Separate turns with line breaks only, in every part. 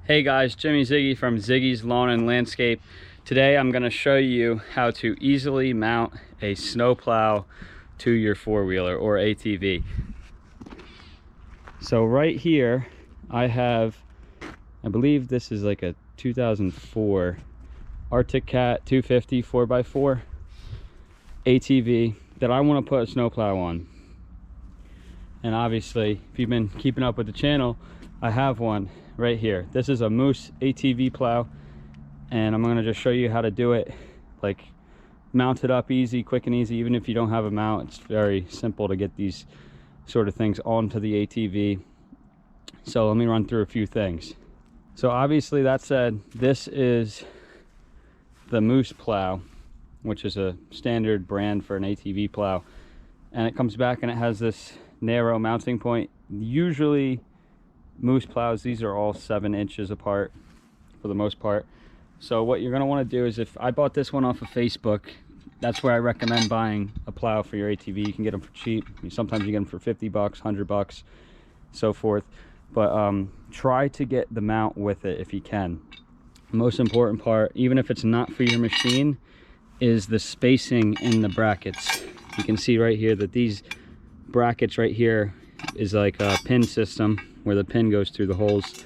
Hey guys, Jimmy Ziggy from Ziggy's Lawn and Landscape. Today I'm going to show you how to easily mount a snowplow to your four-wheeler or ATV. So right here I have, I believe this is like a 2004 Arctic Cat 250 4x4 ATV that I want to put a snowplow on. And obviously, if you've been keeping up with the channel, I have one right here. This is a Moose ATV plow, and I'm going to just show you how to do it, like mount it up easy, quick and easy. Even if you don't have a mount, it's very simple to get these sort of things onto the ATV. So let me run through a few things. So obviously, that said, this is the Moose plow, which is a standard brand for an ATV plow, and it comes back and it has this narrow mounting point. Usually Moose plows, these are all 7 inches apart for the most part. So what you're going to want to do is, if I bought this one off of Facebook, that's where I recommend buying a plow for your ATV. You can get them for cheap. Sometimes you get them for 50 bucks, 100 bucks, so forth. But try to get the mount with it if you can. The most important part, even if it's not for your machine, is the spacing in the brackets. You can see right here that these brackets right here is like a pin system where the pin goes through the holes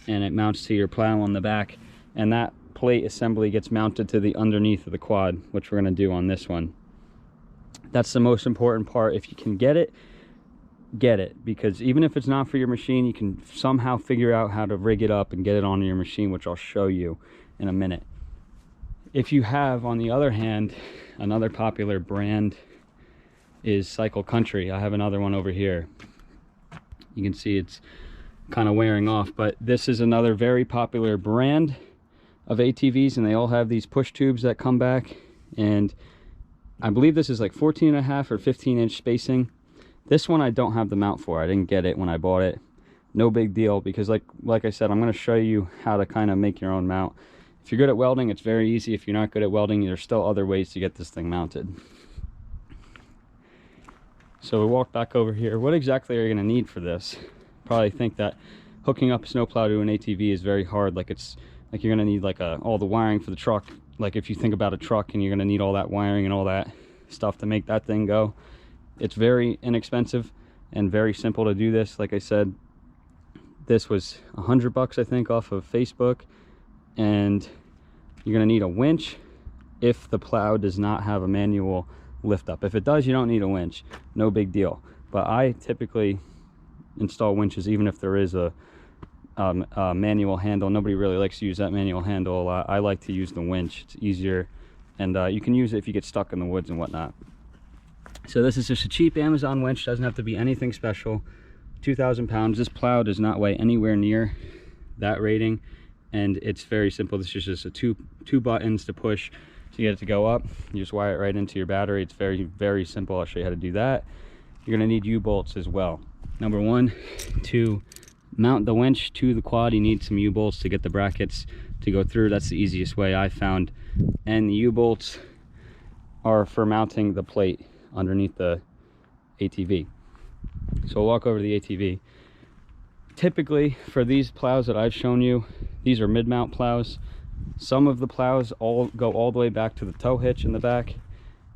and it mounts to your plow on the back, and that plate assembly gets mounted to the underneath of the quad, which we're going to do on this one. That's the most important part. If you can get it, because even if it's not for your machine, you can somehow figure out how to rig it up and get it on your machine, which I'll show you in a minute. If you have, on the other hand, another popular brand is Cycle Country. I have another one over here. You can see it's kind of wearing off, but this is another very popular brand of ATVs, and they all have these push tubes that come back, and I believe this is like 14.5 or 15-inch spacing. This one I don't have the mount for. I didn't get it when I bought it. No big deal, because like I said, I'm going to show you how to kind of make your own mount. If you're good at welding, it's very easy. If you're not good at welding, there's still other ways to get this thing mounted. So we walk back over here. What exactly are you going to need for this? Probably think that hooking up a snowplow to an ATV is very hard. Like you're going to need like all the wiring for the truck. Like if you think about a truck, and you're going to need all that wiring and all that stuff to make that thing go. It's very inexpensive and very simple to do this. Like I said, this was 100 bucks, I think, off of Facebook. And you're going to need a winch if the plow does not have a manual lift up. If it does, you don't need a winch. No big deal. But I typically install winches even if there is a manual handle. Nobody really likes to use that manual handle a lot. I like to use the winch. It's easier, and you can use it if you get stuck in the woods and whatnot. So this is just a cheap Amazon winch. Doesn't have to be anything special. 2,000 pounds. This plow does not weigh anywhere near that rating, and it's very simple. This is just a two buttons to push to get it to go up. You just wire it right into your battery. It's very, very simple. I'll show you how to do that. You're going to need U-bolts as well. Number one, to mount the winch to the quad, you need some U-bolts to get the brackets to go through. That's the easiest way I found. And the U-bolts are for mounting the plate underneath the ATV. So we'll walk over to the ATV. Typically, for these plows that I've shown you, these are mid-mount plows. Some of the plows go all the way back to the tow hitch in the back,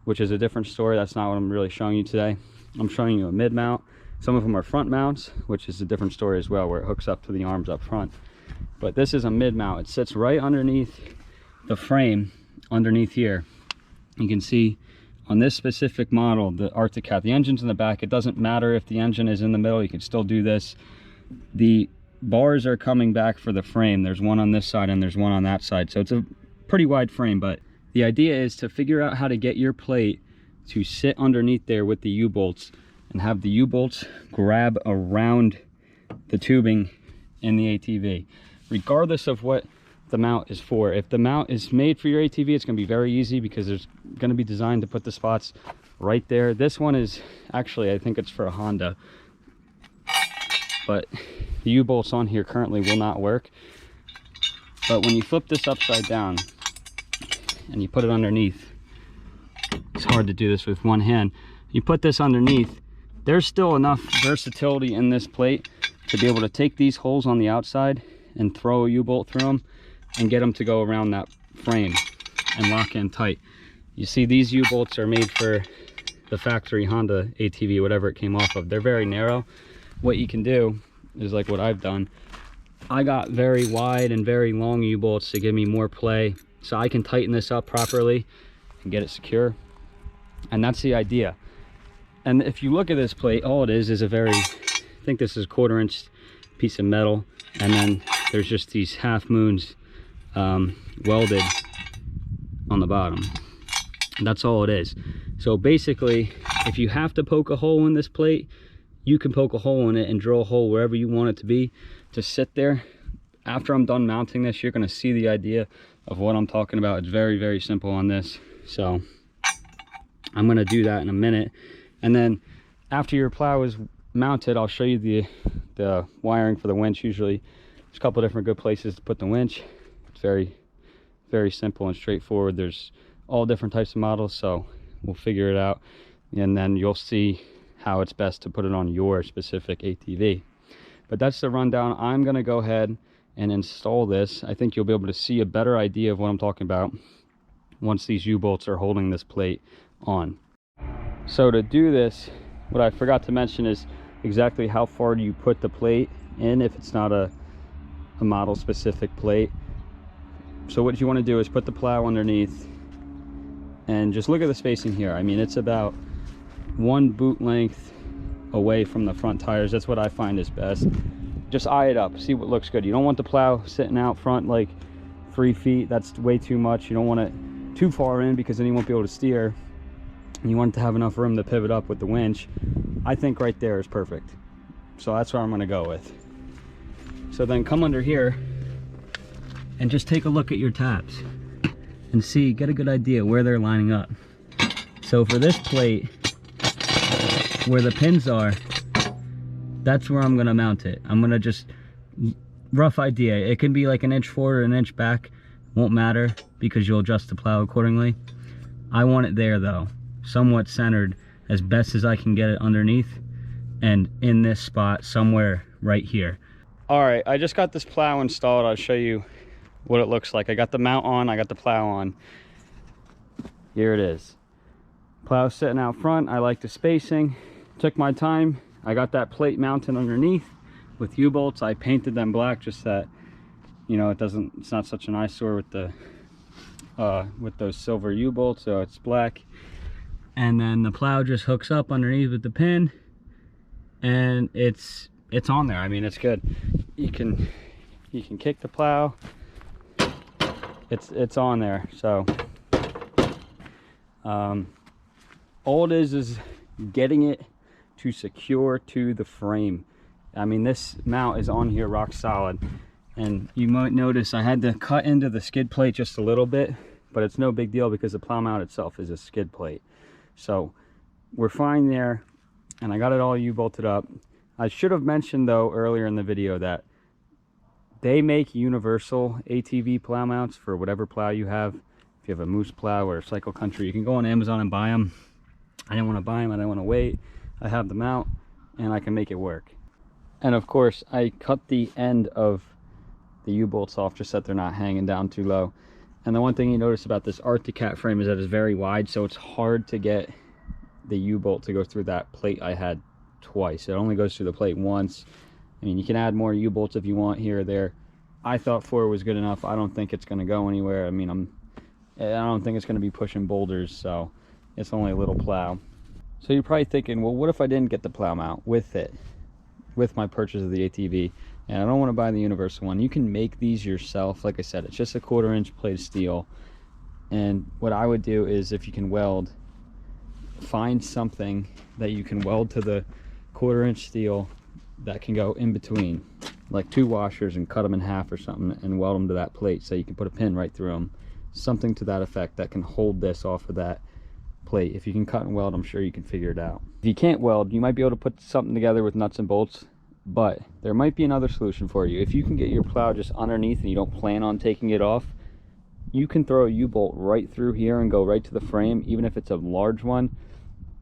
which is a different story. That's not what I'm really showing you today. I'm showing you a mid-mount. Some of them are front mounts, which is a different story as well, where it hooks up to the arms up front. But this is a mid-mount. It sits right underneath the frame, underneath here. You can see on this specific model, the Arctic Cat, the engine's in the back. It doesn't matter if the engine is in the middle. You can still do this. The bars are coming back for the frame. There's one on this side and there's one on that side. So it's a pretty wide frame, but the idea is to figure out how to get your plate to sit underneath there with the U-bolts, and have the U-bolts grab around the tubing in the ATV, regardless of what the mount is for. If the mount is made for your ATV, it's going to be very easy because there's going to be designed to put the spots right there. This one is actually, I think it's for a Honda, but the U-bolts on here currently will not work. But when you flip this upside down and you put it underneath, it's hard to do this with one hand. You put this underneath, there's still enough versatility in this plate to be able to take these holes on the outside and throw a U-bolt through them and get them to go around that frame and lock in tight. You see, these U-bolts are made for the factory Honda ATV, whatever it came off of. They're very narrow. What you can do is like what I've done. I got very wide and very long U-bolts to give me more play, so I can tighten this up properly and get it secure. And that's the idea. And if you look at this plate, all it is a very, I think this is a 1/4 inch piece of metal, and then there's just these half moons welded on the bottom. That's all it is. So basically, if you have to poke a hole in this plate, you can poke a hole in it and drill a hole wherever you want it to be to sit there. After I'm done mounting this, you're going to see the idea of what I'm talking about. It's very, very simple on this. So I'm going to do that in a minute. And then after your plow is mounted, I'll show you the wiring for the winch. Usually there's a couple different good places to put the winch. It's very, very simple and straightforward. There's all different types of models, so we'll figure it out, and then you'll see how it's best to put it on your specific ATV. But that's the rundown. I'm going to go ahead and install this. I think you'll be able to see a better idea of what I'm talking about once these U-bolts are holding this plate on. So to do this, what I forgot to mention is exactly how far do you put the plate in if it's not a model specific plate. So what you want to do is put the plow underneath and just look at the spacing here. I mean, it's about 1 boot length away from the front tires. That's what I find is best. Just eye it up, see what looks good. You don't want the plow sitting out front like 3 feet. That's way too much. You don't want it too far in because then you won't be able to steer. And you want it to have enough room to pivot up with the winch. I think right there is perfect. So that's where I'm going to go with. So then come under here and just take a look at your tabs and see, get a good idea where they're lining up. So for this plate, where the pins are, that's where I'm gonna mount it. I'm gonna just, rough idea, it can be like 1 inch forward or 1 inch back, won't matter because you'll adjust the plow accordingly. I want it there though, somewhat centered as best as I can get it underneath, and in this spot somewhere right here. All right, I just got this plow installed. I'll show you what it looks like. I got the mount on, I got the plow on. Here it is. Plow sitting out front. I like the spacing. Took my time. I got that plate mounted underneath with U-bolts. I painted them black just that, you know, it's not such an eyesore with the with those silver U-bolts, so it's black. And then the plow just hooks up underneath with the pin, and it's on there. I mean, it's good. You can kick the plow. It's on there. So all it is getting it to secure to the frame. I mean, this mount is on here rock solid, and you might notice I had to cut into the skid plate just a little bit, but it's no big deal because the plow mount itself is a skid plate. So we're fine there, and I got it all U-bolted up. I should have mentioned though earlier in the video that they make universal ATV plow mounts for whatever plow you have. If you have a Moose plow or a Cycle Country, you can go on Amazon and buy them. I didn't want to buy them, I didn't want to wait. I have the mount and I can make it work. And of course, I cut the end of the U-bolts off just so that they're not hanging down too low. And the one thing you notice about this Arctic Cat frame is that it's very wide, so it's hard to get the U-bolt to go through that plate I had twice. It only goes through the plate once. I mean, you can add more U-bolts if you want here or there. I thought 4 was good enough. I don't think it's going to go anywhere. I mean, I don't think it's going to be pushing boulders, so it's only a little plow. So you're probably thinking, well, what if I didn't get the plow mount with it, with my purchase of the ATV, and I don't want to buy the universal one? You can make these yourself. Like I said, it's just a 1/4 inch plate of steel. And what I would do is, if you can weld, find something that you can weld to the 1/4 inch steel that can go in between, like 2 washers, and cut them in half or something and weld them to that plate so you can put a pin right through them. Something to that effect that can hold this off of that plate. If you can cut and weld, I'm sure you can figure it out. If you can't weld, you might be able to put something together with nuts and bolts, but there might be another solution for you. If you can get your plow just underneath and you don't plan on taking it off, you can throw a U-bolt right through here and go right to the frame, even if it's a large one.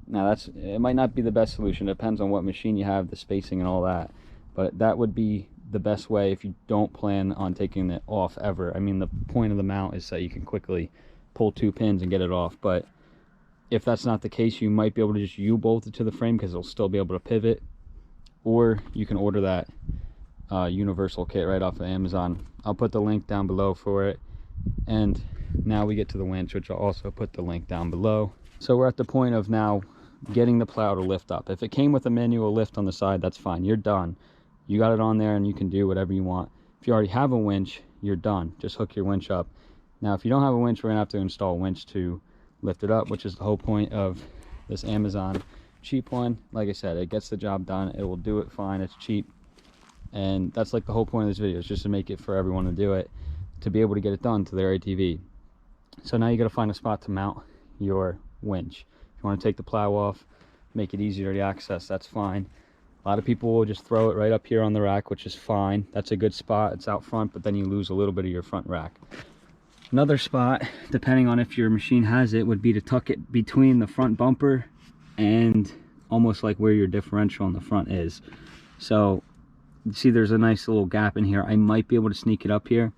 Now it might not be the best solution. It depends on what machine you have, the spacing and all that, but that would be the best way if you don't plan on taking it off ever. I mean, the point of the mount is that you can quickly pull 2 pins and get it off, but if that's not the case, you might be able to just U-bolt it to the frame because it'll still be able to pivot, or you can order that universal kit right off of Amazon. I'll put the link down below for it. And now we get to the winch, which I'll also put the link down below. So we're at the point of now getting the plow to lift up. If it came with a manual lift on the side, that's fine, you're done. You got it on there and you can do whatever you want. If you already have a winch, you're done. Just hook your winch up. Now if you don't have a winch, we're gonna have to install a winch to lift it up, which is the whole point of this Amazon cheap one. Like I said, it gets the job done, it will do it fine, it's cheap, and that's like the whole point of this video, is just to make it for everyone to do it, to be able to get it done to their ATV. So now you got to find a spot to mount your winch. If you want to take the plow off, make it easier to access, that's fine. A lot of people will just throw it right up here on the rack, which is fine. That's a good spot, it's out front, but then you lose a little bit of your front rack. Another spot, depending on if your machine has it, would be to tuck it between the front bumper and almost like where your differential on the front is. So you see there's a nice little gap in here. I might be able to sneak it up here,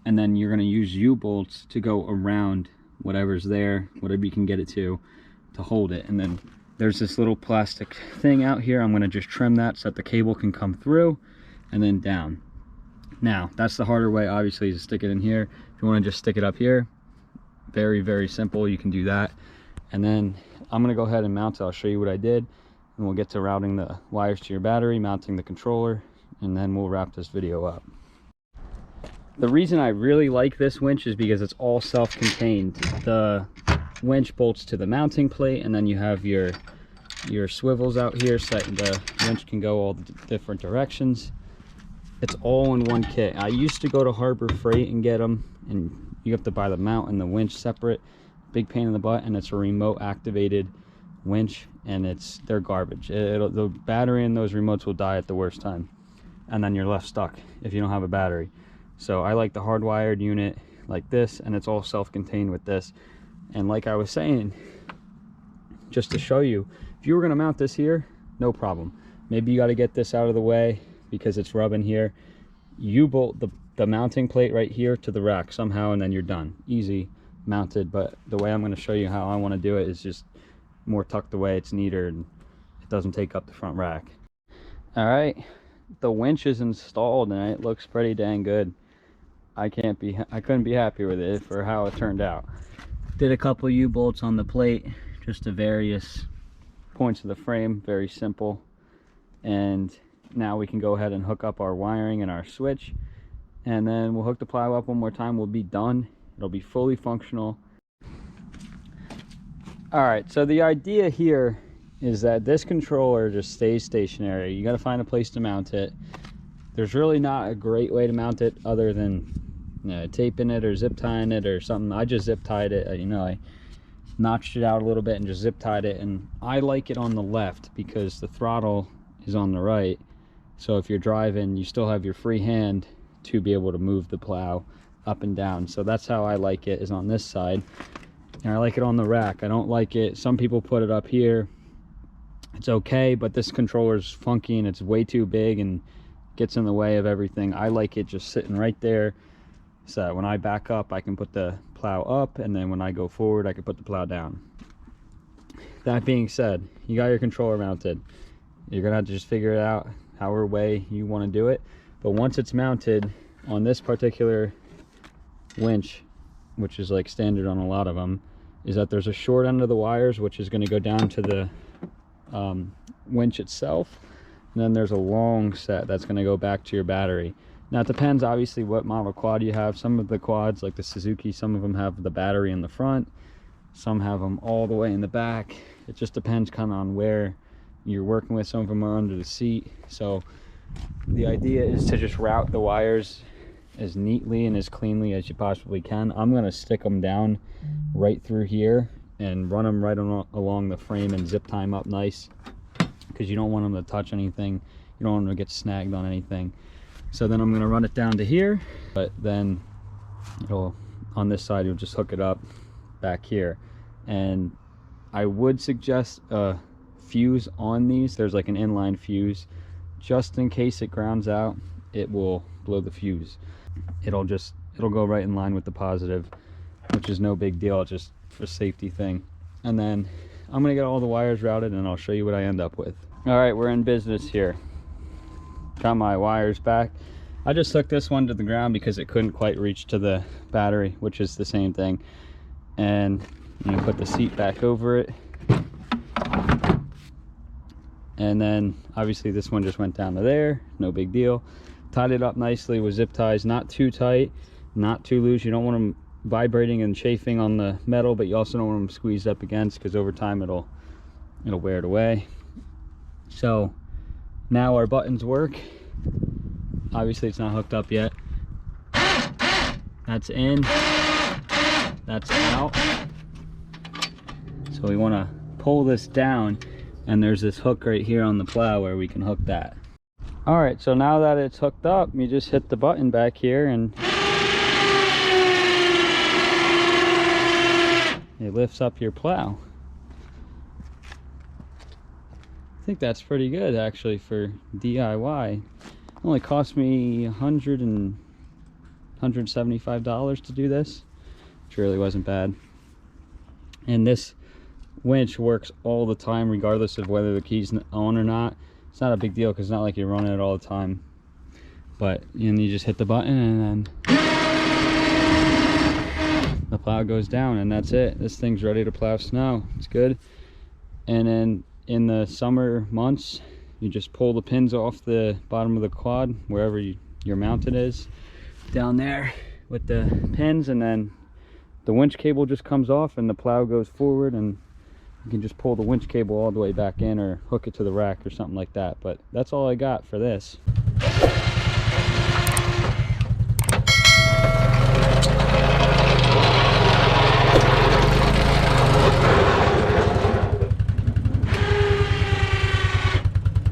and then you're going to use U-bolts to go around whatever's there, whatever you can get it to hold it. And then there's this little plastic thing out here. I'm going to just trim that so that the cable can come through and then down. Now that's the harder way, obviously, is to stick it in here. If you want to just stick it up here, very, very simple, you can do that. And then I'm going to go ahead and mount it. I'll show you what I did, and we'll get to routing the wires to your battery, mounting the controller, and then we'll wrap this video up. The reason I really like this winch is because it's all self-contained. The winch bolts to the mounting plate, and then you have your swivels out here so that the winch can go all the different directions. It's all in one kit. I used to go to Harbor Freight and get them, and you have to buy the mount and the winch separate. Big pain in the butt, and it's a remote activated winch, and they're garbage. The battery in those remotes will die at the worst time, and then you're left stuck if you don't have a battery. So I like the hardwired unit like this, and it's all self-contained with this. And like I was saying, just to show you, if you were going to mount this here, no problem. Maybe you got to get this out of the way because it's rubbing here. You bolt the mounting plate right here to the rack somehow, and then you're done. Easy mounted. But the way I'm going to show you how I want to do it is just more tucked away. It's neater, and it doesn't take up the front rack. All right, the winch is installed, and it looks pretty dang good. I couldn't be happier with it for how it turned out. Did a couple U-bolts on the plate just to various points of the frame, very simple. And now we can go ahead and hook up our wiring and our switch, and then we'll hook the plow up one more time. We'll be done. It'll be fully functional. All right, so the idea here is that this controller just stays stationary. You got to find a place to mount it. There's really not a great way to mount it other than taping it or zip tying it or something. I just zip tied it. I notched it out a little bit and just zip tied it. And I like it on the left because the throttle is on the right. So if you're driving, you still have your free hand to be able to move the plow up and down. So that's how I like it, is on this side. And I like it on the rack. I don't like it, some people put it up here. It's okay, but this controller's funky and it's way too big and gets in the way of everything. I like it just sitting right there, so that when I back up, I can put the plow up, and then when I go forward, I can put the plow down. That being said, you got your controller mounted. You're gonna have to just figure it out however way you want to do it. But once it's mounted on this particular winch, which is like standard on a lot of them, is that there's a short end of the wires which is going to go down to the winch itself, and then there's a long set that's going to go back to your battery. Now it depends obviously what model quad you have. Some of the quads, like the Suzuki, some of them have the battery in the front, some have them all the way in the back. It just depends kind of on where you're working with. Some of them are under the seat. So the idea is to just route the wires as neatly and as cleanly as you possibly can. I'm going to stick them down right through here and run them right along the frame and zip tie them up nice, because you don't want them to touch anything. You don't want them to get snagged on anything. So then I'm going to run it down to here, but then it'll, on this side, you'll just hook it up back here. And I would suggest a fuse on these. There's like an inline fuse just in case it grounds out. it will blow the fuse. It'll go right in line with the positive, which is no big deal, just for safety thing. And then I'm gonna get all the wires routed and I'll show you what I end up with. All right, we're in business here. Got my wires back. I just took this one to the ground because it couldn't quite reach to the battery, which is the same thing. And you put the seat back over it. And then obviously this one just went down to there, no big deal. Tied it up nicely with zip ties, not too tight, not too loose. You don't want them vibrating and chafing on the metal, but you also don't want them squeezed up against, because over time it'll wear it away. So now our buttons work. Obviously it's not hooked up yet. That's in, that's out. So we want to pull this down, and there's this hook right here on the plow where we can hook that. All right, so now that it's hooked up, you just hit the button back here and it lifts up your plow. I think that's pretty good actually for DIY. It only cost me $175 to do this, which really wasn't bad. And this winch works all the time regardless of whether the key's on or not. It's not a big deal because it's not like you're running it all the time. But you just hit the button and then the plow goes down, and that's it. This thing's ready to plow snow. It's good. And then in the summer months, you just pull the pins off the bottom of the quad, wherever your mounted is, down there with the pins, and then the winch cable just comes off and the plow goes forward, and you can just pull the winch cable all the way back in or hook it to the rack or something like that. But that's all I got for this.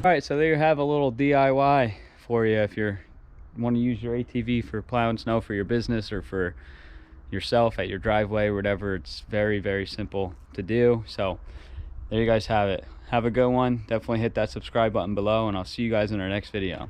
All right, so there you have a little DIY for you if you want to use your ATV for plowing snow for your business or for yourself at your driveway or whatever. It's very, very simple to do. So there you guys have it. Have a good one. Definitely hit that subscribe button below, and I'll see you guys in our next video.